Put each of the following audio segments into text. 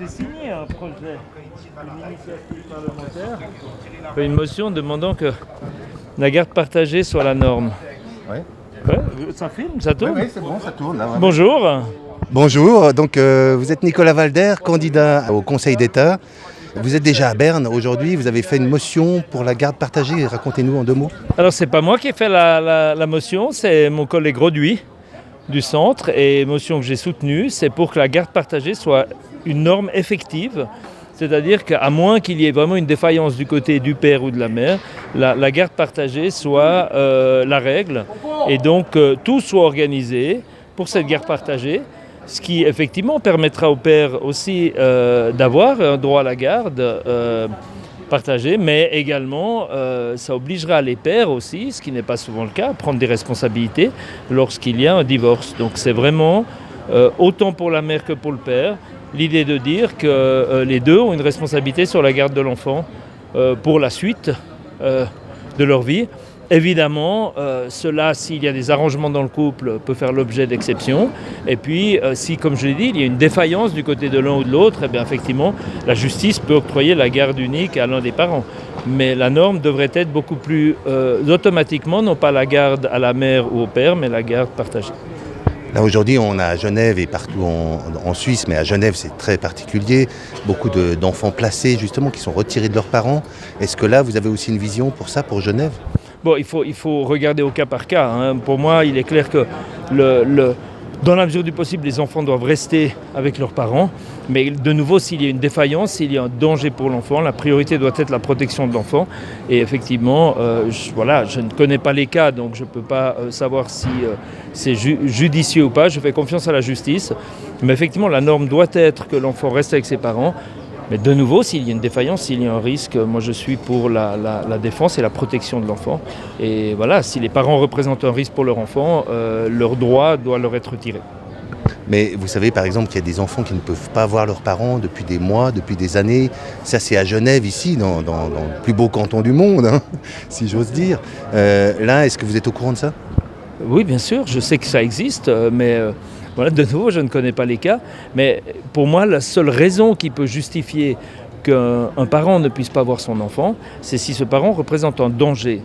J'ai signé un projet, une initiative parlementaire, une motion demandant que la garde partagée soit la norme. Ouais. Ouais, ça filme, ça tourne. Oui, c'est bon, ça tourne. Là, ouais. Bonjour. Bonjour, donc vous êtes Nicolas Valder, candidat au Conseil d'État. Vous êtes déjà à Berne aujourd'hui, vous avez fait une motion pour la garde partagée. Racontez-nous en 2 mots. Alors c'est pas moi qui ai fait la motion, c'est mon collègue Roduit du centre, et motion que j'ai soutenue, c'est pour que la garde partagée soit une norme effective. C'est-à-dire qu'à moins qu'il y ait vraiment une défaillance du côté du père ou de la mère, la garde partagée soit la règle, et donc tout soit organisé pour cette garde partagée, ce qui effectivement permettra au père aussi d'avoir un droit à la garde partagée, mais également ça obligera les pères aussi, ce qui n'est pas souvent le cas, à prendre des responsabilités lorsqu'il y a un divorce. Donc c'est vraiment autant pour la mère que pour le père, l'idée de dire que les deux ont une responsabilité sur la garde de l'enfant pour la suite de leur vie. Évidemment, cela, s'il y a des arrangements dans le couple, peut faire l'objet d'exceptions. Et puis, si, comme je l'ai dit, il y a une défaillance du côté de l'un ou de l'autre, eh bien, effectivement, la justice peut octroyer la garde unique à l'un des parents. Mais la norme devrait être beaucoup plus automatiquement, non pas la garde à la mère ou au père, mais la garde partagée. Là aujourd'hui on a à Genève et partout en Suisse, mais à Genève c'est très particulier, beaucoup d'enfants placés justement qui sont retirés de leurs parents. Est-ce que là vous avez aussi une vision pour ça, pour Genève ? Bon, il faut regarder au cas par cas, hein. Pour moi, il est clair que dans la mesure du possible, les enfants doivent rester avec leurs parents. Mais de nouveau, s'il y a une défaillance, s'il y a un danger pour l'enfant, la priorité doit être la protection de l'enfant. Et effectivement, je ne connais pas les cas, donc je ne peux pas savoir si c'est judicieux ou pas. Je fais confiance à la justice. Mais effectivement, la norme doit être que l'enfant reste avec ses parents. Mais de nouveau, s'il y a une défaillance, s'il y a un risque, moi je suis pour la défense et la protection de l'enfant. Et voilà, si les parents représentent un risque pour leur enfant, leur droit doit leur être retiré. Mais vous savez par exemple qu'il y a des enfants qui ne peuvent pas voir leurs parents depuis des mois, depuis des années. Ça c'est à Genève ici, dans le plus beau canton du monde, hein, si j'ose dire. Là, est-ce que vous êtes au courant de ça ? Oui, bien sûr, je sais que ça existe, mais voilà, de nouveau, je ne connais pas les cas. Mais pour moi, la seule raison qui peut justifier qu'un parent ne puisse pas voir son enfant, c'est si ce parent représente un danger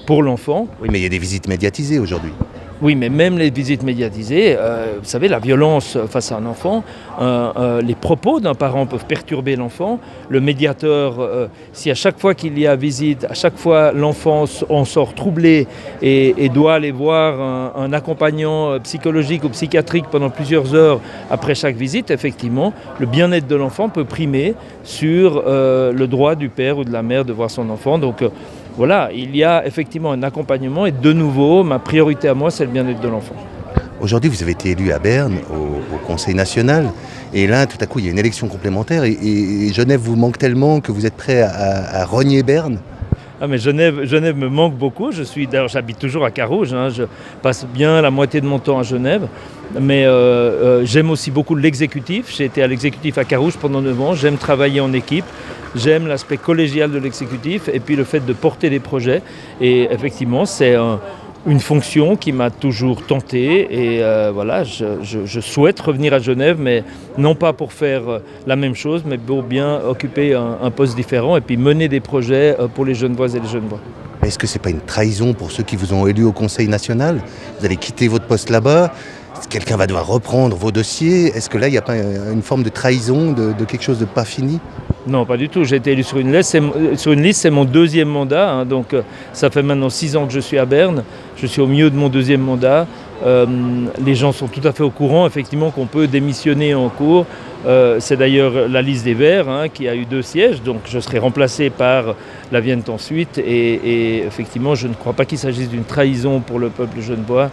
pour l'enfant. Oui, mais il y a des visites médiatisées aujourd'hui. Oui, mais même les visites médiatisées, vous savez, la violence face à un enfant, les propos d'un parent peuvent perturber l'enfant. Le médiateur, si à chaque fois qu'il y a visite, à chaque fois l'enfant en sort troublé et doit aller voir un accompagnant psychologique ou psychiatrique pendant plusieurs heures après chaque visite, effectivement, le bien-être de l'enfant peut primer sur le droit du père ou de la mère de voir son enfant. Donc, voilà, il y a effectivement un accompagnement et de nouveau, ma priorité à moi, c'est le bien-être de l'enfant. Aujourd'hui, vous avez été élu à Berne, au Conseil national, et là, tout à coup, il y a une élection complémentaire, et Genève vous manque tellement que vous êtes prêt à rogner Berne ? Ah mais Genève me manque beaucoup, d'ailleurs j'habite toujours à Carouge, hein, je passe bien la moitié de mon temps à Genève, mais j'aime aussi beaucoup l'exécutif, j'ai été à l'exécutif à Carouge pendant 9 ans, j'aime travailler en équipe, j'aime l'aspect collégial de l'exécutif et puis le fait de porter des projets, et effectivement c'est une fonction qui m'a toujours tenté et voilà, je souhaite revenir à Genève, mais non pas pour faire la même chose, mais pour bien occuper un poste différent et puis mener des projets pour les Genevoises et les Genevois. Est-ce que ce n'est pas une trahison pour ceux qui vous ont élu au Conseil national ? Vous allez quitter votre poste là-bas, quelqu'un va devoir reprendre vos dossiers. Est-ce que là, il n'y a pas une forme de trahison, de quelque chose de pas fini ? Non, pas du tout. J'ai été élu sur une liste. C'est mon 2e mandat. Hein, donc, ça fait maintenant 6 ans que je suis à Berne. Je suis au milieu de mon 2e mandat. Les gens sont tout à fait au courant, effectivement, qu'on peut démissionner en cours. C'est d'ailleurs la liste des Verts hein, qui a eu 2 sièges. Donc, je serai remplacé par la Vienne ensuite. Et effectivement, je ne crois pas qu'il s'agisse d'une trahison pour le peuple genevois.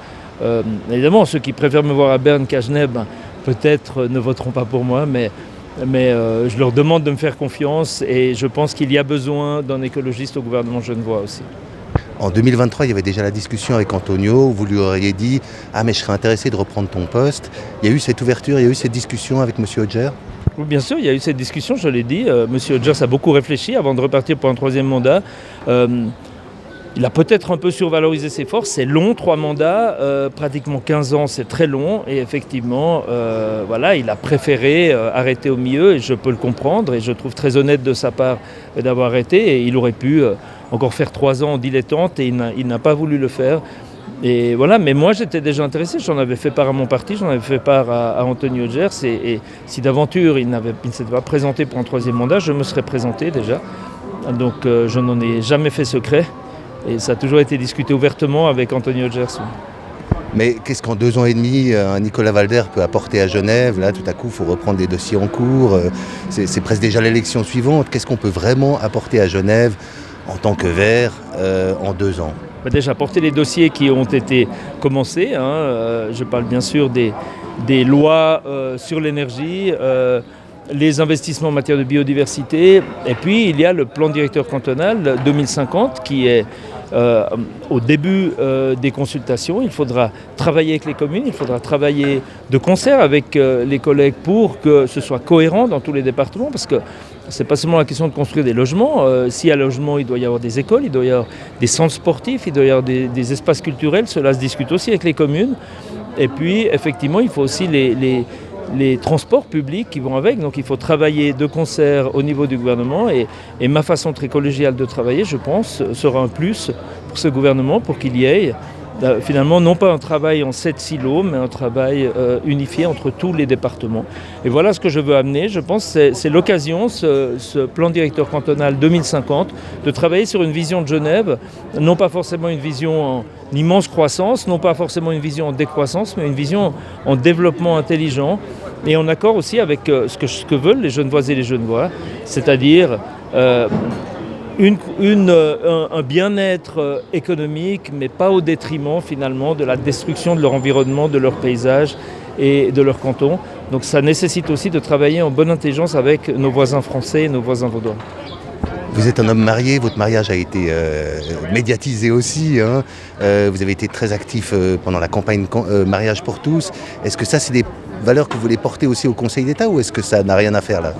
Évidemment, ceux qui préfèrent me voir à Berne qu'à Genève, peut-être ne voteront pas pour moi, mais je leur demande de me faire confiance et je pense qu'il y a besoin d'un écologiste au gouvernement genevois aussi. En 2023, il y avait déjà la discussion avec Antonio, vous lui auriez dit « Ah mais je serais intéressé de reprendre ton poste ». Il y a eu cette ouverture, il y a eu cette discussion avec M. Hodger ? Oui, bien sûr, il y a eu cette discussion, je l'ai dit. M. Hodger a beaucoup réfléchi avant de repartir pour un 3e mandat. Il a peut-être un peu survalorisé ses forces, c'est long, 3 mandats, pratiquement 15 ans, c'est très long. Et effectivement, il a préféré arrêter au milieu, et je peux le comprendre, et je trouve très honnête de sa part d'avoir arrêté. Et il aurait pu encore faire 3 ans en dilettante, et il n'a pas voulu le faire. Et voilà, mais moi j'étais déjà intéressé, j'en avais fait part à mon parti, j'en avais fait part à Antonio Gers, et si d'aventure il ne s'était pas présenté pour un 3e mandat, je me serais présenté déjà. Donc je n'en ai jamais fait secret. Et ça a toujours été discuté ouvertement avec Antonio Gers. Mais qu'est-ce qu'en 2 ans et demi, un Nicolas Walder peut apporter à Genève? Là, tout à coup, il faut reprendre des dossiers en cours. C'est presque déjà l'élection suivante. Qu'est-ce qu'on peut vraiment apporter à Genève en tant que Vert en 2 ans? Déjà, porter les dossiers qui ont été commencés. Je parle bien sûr des lois sur l'énergie, les investissements en matière de biodiversité. Et puis, il y a le plan directeur cantonal 2050 qui est au début des consultations. Il faudra travailler avec les communes, il faudra travailler de concert avec les collègues pour que ce soit cohérent dans tous les départements, parce que ce n'est pas seulement la question de construire des logements. S'il y a logement, il doit y avoir des écoles, il doit y avoir des centres sportifs, il doit y avoir des espaces culturels. Cela se discute aussi avec les communes. Et puis, effectivement, il faut aussi les transports publics qui vont avec. Donc il faut travailler de concert au niveau du gouvernement, et ma façon très collégiale de travailler, je pense, sera un plus pour ce gouvernement, pour qu'il y ait finalement non pas un travail en 7 silos, mais un travail unifié entre tous les départements. Et voilà ce que je veux amener. Je pense que c'est l'occasion, ce plan directeur cantonal 2050, de travailler sur une vision de Genève, non pas forcément une vision en immense croissance, non pas forcément une vision en décroissance, mais une vision en développement intelligent, et en accord aussi avec ce que veulent les Genevoises et les Genevois, c'est-à-dire un bien-être économique, mais pas au détriment finalement de la destruction de leur environnement, de leur paysage et de leur canton. Donc ça nécessite aussi de travailler en bonne intelligence avec nos voisins français et nos voisins vaudois. Vous êtes un homme marié, votre mariage a été médiatisé aussi. Vous avez été très actif pendant la campagne Mariage pour tous. Est-ce que ça, c'est des valeurs que vous voulez porter aussi au Conseil d'État, ou est-ce que ça n'a rien à faire là?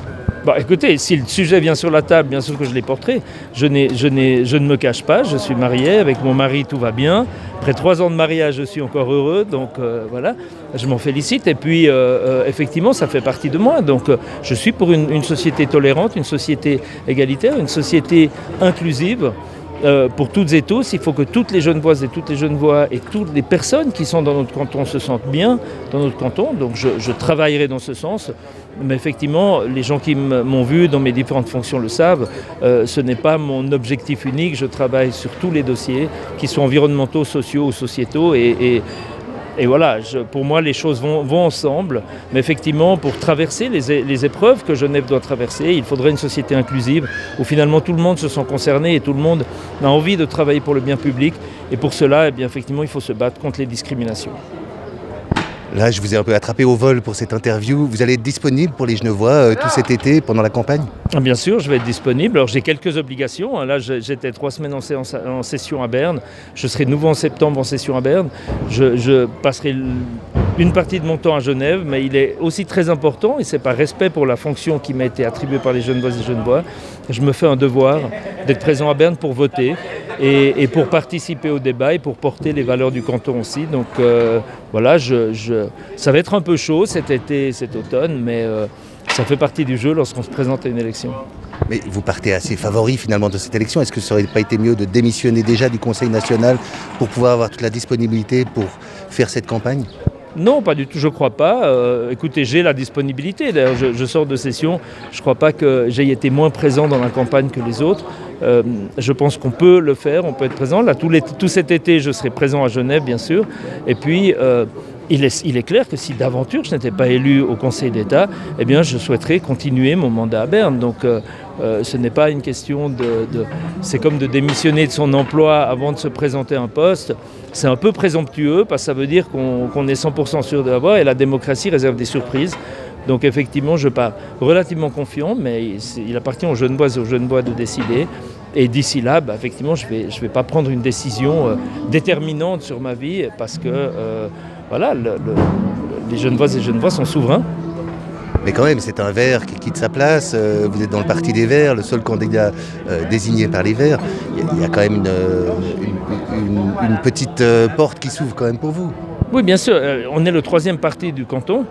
Écoutez, si le sujet vient sur la table, bien sûr que je les porterai. Je ne me cache pas, je suis marié, avec mon mari tout va bien. Après 3 ans de mariage, je suis encore heureux, donc voilà, je m'en félicite. Et puis, effectivement, ça fait partie de moi. Donc, je suis pour une société tolérante, une société égalitaire, une société inclusive. Pour toutes et tous, il faut que toutes les Genevoises et toutes les Genevois et toutes les personnes qui sont dans notre canton se sentent bien dans notre canton. Donc je travaillerai dans ce sens. Mais effectivement, les gens qui m'ont vu dans mes différentes fonctions le savent, ce n'est pas mon objectif unique. Je travaille sur tous les dossiers, qu'ils soient environnementaux, sociaux ou sociétaux. Et voilà, pour moi, les choses vont ensemble. Mais effectivement, pour traverser les épreuves que Genève doit traverser, il faudrait une société inclusive où finalement tout le monde se sent concerné et tout le monde a envie de travailler pour le bien public. Et pour cela, effectivement, il faut se battre contre les discriminations. Là, je vous ai un peu attrapé au vol pour cette interview. Vous allez être disponible pour les Genevois tout cet été, pendant la campagne? Bien sûr, je vais être disponible. Alors j'ai quelques obligations. Là, j'étais 3 semaines en session à Berne. Je serai de nouveau en septembre en session à Berne. Je passerai une partie de mon temps à Genève, mais il est aussi très important, et c'est par respect pour la fonction qui m'a été attribuée par les Genevoises et Genevois, je me fais un devoir d'être présent à Berne pour voter et pour participer au débat et pour porter les valeurs du canton aussi. Donc voilà, ça va être un peu chaud cet été, cet automne, mais ça fait partie du jeu lorsqu'on se présente à une élection. Mais vous partez assez favori finalement de cette élection. Est-ce que ça n'aurait pas été mieux de démissionner déjà du Conseil national pour pouvoir avoir toute la disponibilité pour faire cette campagne? Non, pas du tout, je ne crois pas. Écoutez, j'ai la disponibilité. D'ailleurs, je sors de session. Je ne crois pas que j'ai été moins présent dans la campagne que les autres. Je pense qu'on peut le faire, on peut être présent. Là, tout cet été, je serai présent à Genève, bien sûr. Et puis, il est clair que si d'aventure je n'étais pas élu au Conseil d'État, eh bien, je souhaiterais continuer mon mandat à Berne. Donc, ce n'est pas une question c'est comme de démissionner de son emploi avant de se présenter à un poste. C'est un peu présomptueux parce que ça veut dire qu'on est 100% sûr de l'avoir, et la démocratie réserve des surprises. Donc effectivement, je pars relativement confiant, mais il appartient aux Genevoises et aux Genevois de décider. Et d'ici là, effectivement, je vais pas prendre une décision déterminante sur ma vie parce que voilà, les Genevoises et les Genevois sont souverains. Mais quand même, c'est un Vert qui quitte sa place. Vous êtes dans le parti des Verts, le seul candidat désigné par les Verts. Il y a quand même une petite porte qui s'ouvre quand même pour vous. Oui, bien sûr. On est le troisième parti du canton.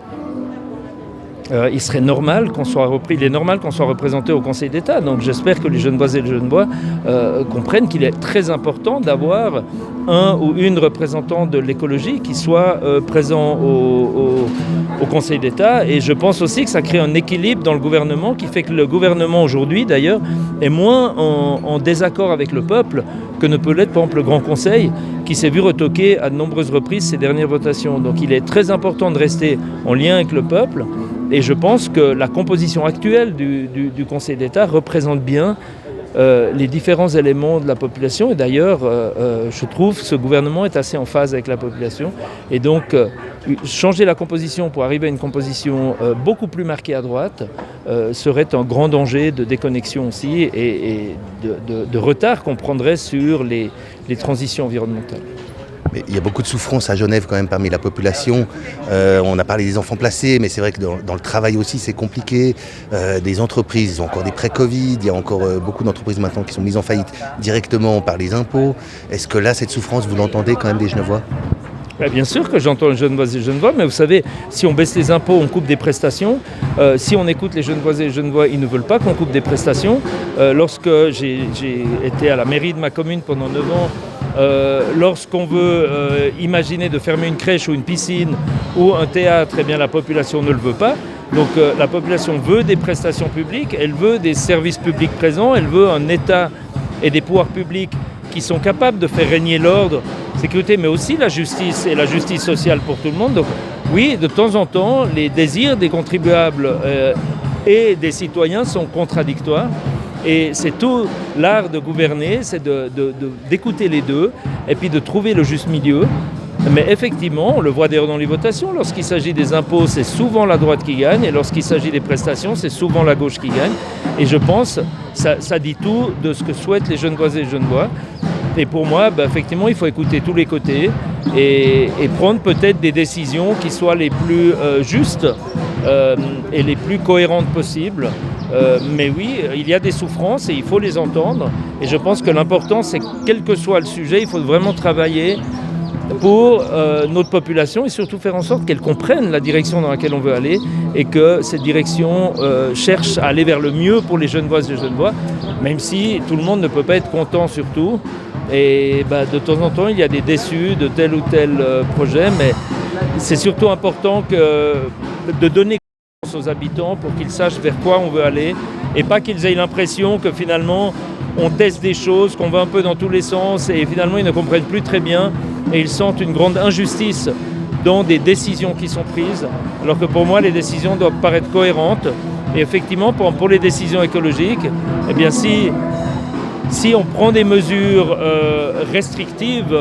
Il serait normal qu'on soit repris, il est normal qu'on soit représenté au Conseil d'État. Donc j'espère que les Genevoises et les Genevois comprennent qu'il est très important d'avoir un ou une représentant de l'écologie qui soit présent au Conseil d'État. Et je pense aussi que ça crée un équilibre dans le gouvernement qui fait que le gouvernement aujourd'hui d'ailleurs est moins en désaccord avec le peuple que ne peut l'être par exemple le Grand Conseil qui s'est vu retoquer à de nombreuses reprises ces dernières votations. Donc il est très important de rester en lien avec le peuple. Et je pense que la composition actuelle du Conseil d'État représente bien les différents éléments de la population. Et d'ailleurs, je trouve que ce gouvernement est assez en phase avec la population. Et donc, changer la composition pour arriver à une composition beaucoup plus marquée à droite serait un grand danger de déconnexion aussi et de retard qu'on prendrait sur les transitions environnementales. Mais il y a beaucoup de souffrance à Genève quand même parmi la population. On a parlé des enfants placés, mais c'est vrai que dans le travail aussi c'est compliqué. Des entreprises, ils ont encore des pré-Covid, il y a encore beaucoup d'entreprises maintenant qui sont mises en faillite directement par les impôts. Est-ce que là, cette souffrance, vous l'entendez quand même des Genevois ? Bien sûr que j'entends les Genevoises et les Genevois, mais vous savez, si on baisse les impôts, on coupe des prestations. Si on écoute les Genevoises et les Genevois, ils ne veulent pas qu'on coupe des prestations. Lorsque j'ai été à la mairie de ma commune pendant 9 ans, lorsqu'on veut imaginer de fermer une crèche ou une piscine ou un théâtre, eh bien la population ne le veut pas. Donc la population veut des prestations publiques, elle veut des services publics présents, elle veut un État et des pouvoirs publics qui sont capables de faire régner l'ordre, sécurité, mais aussi la justice et la justice sociale pour tout le monde. Donc oui, de temps en temps, les désirs des contribuables et des citoyens sont contradictoires. Et c'est tout l'art de gouverner, c'est d'écouter les deux et puis de trouver le juste milieu. Mais effectivement, on le voit d'ailleurs dans les votations, lorsqu'il s'agit des impôts, c'est souvent la droite qui gagne, et lorsqu'il s'agit des prestations, c'est souvent la gauche qui gagne. Et je pense que ça dit tout de ce que souhaitent les Genevoises et les Genevois. Et pour moi, effectivement, il faut écouter tous les côtés et prendre peut-être des décisions qui soient les plus justes et les plus cohérentes possibles. Mais oui, il y a des souffrances et il faut les entendre. Et je pense que l'important, c'est que quel que soit le sujet, il faut vraiment travailler pour notre population et surtout faire en sorte qu'elle comprenne la direction dans laquelle on veut aller et que cette direction cherche à aller vers le mieux pour les Genevoises et les Genevois, même si tout le monde ne peut pas être content surtout. Et de temps en temps, il y a des déçus de tel ou tel projet, mais c'est surtout important de donner confiance aux habitants pour qu'ils sachent vers quoi on veut aller et pas qu'ils aient l'impression que finalement on teste des choses, qu'on va un peu dans tous les sens et finalement ils ne comprennent plus très bien et ils sentent une grande injustice dans des décisions qui sont prises, alors que pour moi les décisions doivent paraître cohérentes. Et effectivement, pour les décisions écologiques, eh bien si on prend des mesures restrictives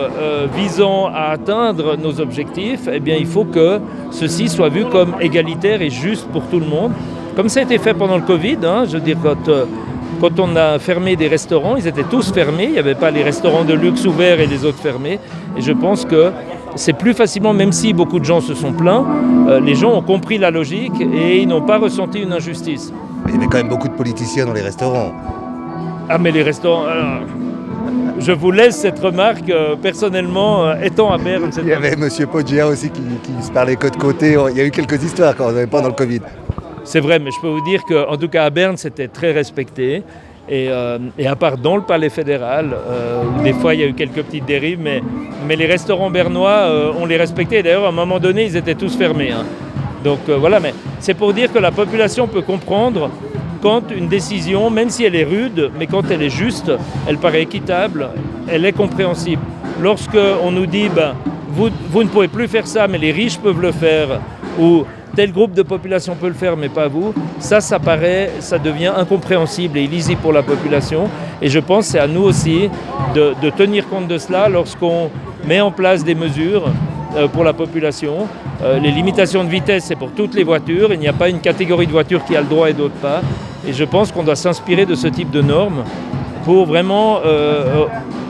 visant à atteindre nos objectifs, eh bien il faut que ceci soit vu comme égalitaire et juste pour tout le monde. Comme ça a été fait pendant le Covid, je veux dire, quand on a fermé des restaurants, ils étaient tous fermés, il n'y avait pas les restaurants de luxe ouverts et les autres fermés. Et je pense que c'est plus facilement, même si beaucoup de gens se sont plaints, les gens ont compris la logique et ils n'ont pas ressenti une injustice. Mais il y avait quand même beaucoup de politiciens dans les restaurants. Ah mais les restaurants, alors, je vous laisse cette remarque, personnellement, étant à Berne. Il y avait M. Poggia aussi qui se parlait côte côté, il y a eu quelques histoires quand on n'avait pas dans le Covid. C'est vrai, mais je peux vous dire qu'en tout cas à Berne, c'était très respecté. Et à part dans le palais fédéral, où des fois il y a eu quelques petites dérives, mais les restaurants bernois, on les respectait. D'ailleurs, à un moment donné, ils étaient tous fermés. Donc voilà, mais c'est pour dire que la population peut comprendre quand une décision, même si elle est rude, mais quand elle est juste, elle paraît équitable, elle est compréhensible. Lorsqu'on nous dit vous ne pouvez plus faire ça, mais les riches peuvent le faire, ou tel groupe de population peut le faire, mais pas vous, ça devient incompréhensible et illisible pour la population. Et je pense que c'est à nous aussi de tenir compte de cela lorsqu'on met en place des mesures pour la population. Les limitations de vitesse, c'est pour toutes les voitures. Il n'y a pas une catégorie de voitures qui a le droit et d'autres pas. Et je pense qu'on doit s'inspirer de ce type de normes pour vraiment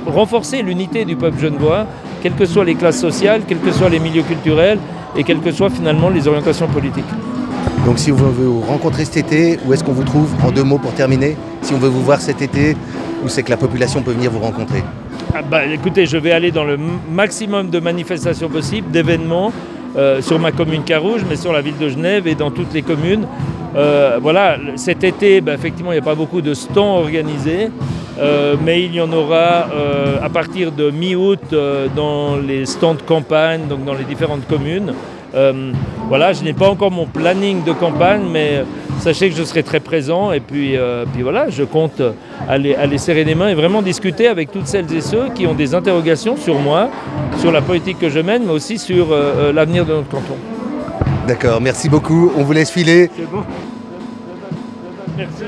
renforcer l'unité du peuple genevois, quelles que soient les classes sociales, quels que soient les milieux culturels et quelles que soient finalement les orientations politiques. Donc si on veut vous rencontrer cet été, où est-ce qu'on vous trouve? En 2 mots pour terminer. Si on veut vous voir cet été, où c'est que la population peut venir vous rencontrer? Écoutez, je vais aller dans le maximum de manifestations possibles, d'événements, sur ma commune Carouge, mais sur la ville de Genève et dans toutes les communes. Voilà, cet été, effectivement, il n'y a pas beaucoup de stands organisés, mais il y en aura à partir de mi-août dans les stands de campagne, donc dans les différentes communes. Voilà, je n'ai pas encore mon planning de campagne, mais sachez que je serai très présent. Et puis voilà, je compte aller serrer les mains et vraiment discuter avec toutes celles et ceux qui ont des interrogations sur moi, sur la politique que je mène, mais aussi sur l'avenir de notre canton. D'accord, merci beaucoup. On vous laisse filer. C'est bon. Merci.